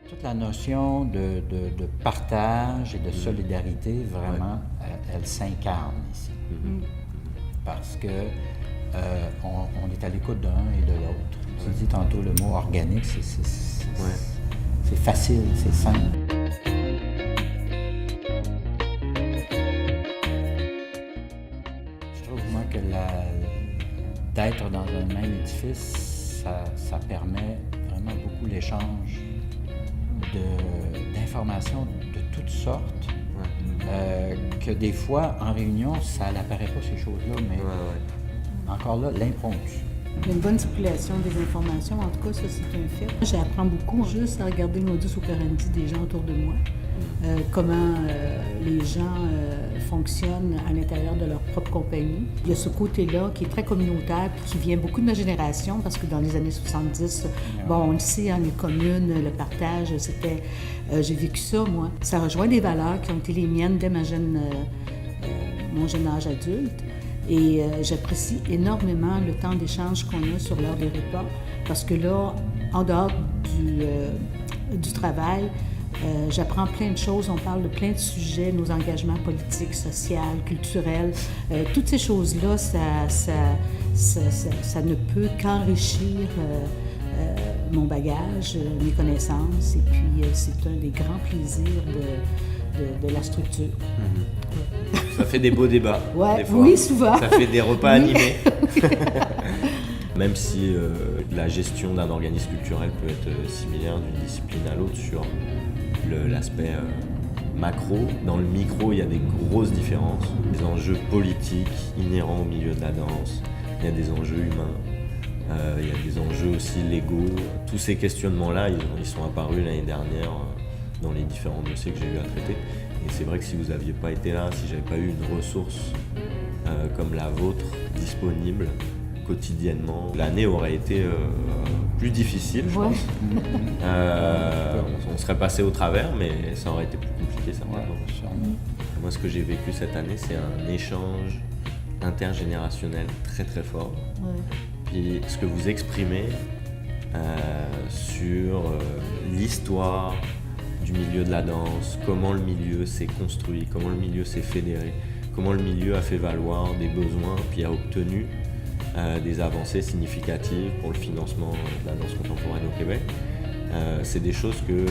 Toute la notion de partage et de solidarité, vraiment, elle s'incarne ici. Parce que on est à l'écoute de l'un et de l'autre. Tu dis tantôt le mot organique, c'est facile, c'est simple. Je trouve, moi, que d'être dans un même édifice, ça permet vraiment beaucoup l'échange d'informations de toutes sortes, que des fois, en réunion, ça n'apparaît pas ces choses-là, mais encore là, l'impromptu. Il y a une bonne circulation des informations, en tout cas, ça c'est un fait. J'apprends beaucoup juste à regarder le modus operandi des gens autour de moi, comment les gens fonctionnent à l'intérieur de leur propre compagnie. Il y a ce côté-là qui est très communautaire puis qui vient beaucoup de ma génération parce que dans les années 70, on le sait, les communes, le partage, c'était... j'ai vécu ça, moi. Ça rejoint des valeurs qui ont été les miennes dès mon jeune âge adulte. Et j'apprécie énormément le temps d'échange qu'on a sur l'heure des repas parce que là, en dehors du travail, j'apprends plein de choses, on parle de plein de sujets, nos engagements politiques, sociaux, culturels. Toutes ces choses-là, ça ne peut qu'enrichir mon bagage, mes connaissances, et puis c'est un des grands plaisirs de la structure. Ça fait des beaux débats, des fois. Oui, souvent. Ça fait des repas animés. Même si la gestion d'un organisme culturel peut être similaire d'une discipline à l'autre sur l'aspect macro, dans le micro, il y a des grosses différences. Des enjeux politiques inhérents au milieu de la danse, il y a des enjeux humains, il y a des enjeux aussi légaux. Tous ces questionnements-là, ils sont apparus l'année dernière dans les différents dossiers que j'ai eu à traiter. Et c'est vrai que si vous n'aviez pas été là, si j'avais pas eu une ressource comme la vôtre disponible quotidiennement, l'année aurait été plus difficile, je pense. On serait passé au travers, mais ça aurait été plus compliqué certainement. Moi, ce que j'ai vécu cette année, c'est un échange intergénérationnel très très fort. Puis ce que vous exprimez sur l'histoire du milieu de la danse, comment le milieu s'est construit, comment le milieu s'est fédéré, comment le milieu a fait valoir des besoins puis a obtenu des avancées significatives pour le financement de la danse contemporaine au Québec. C'est des choses que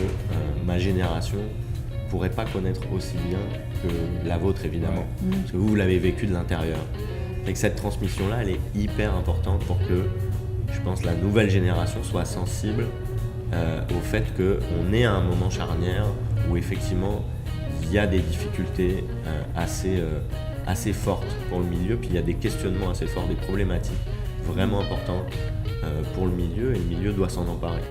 ma génération ne pourrait pas connaître aussi bien que la vôtre, évidemment, parce que vous l'avez vécu de l'intérieur. Et que cette transmission-là, elle est hyper importante pour que, je pense, la nouvelle génération soit sensible au fait qu'on est à un moment charnière où effectivement il y a des difficultés assez fortes pour le milieu, puis il y a des questionnements assez forts, des problématiques vraiment importantes pour le milieu, et le milieu doit s'en emparer.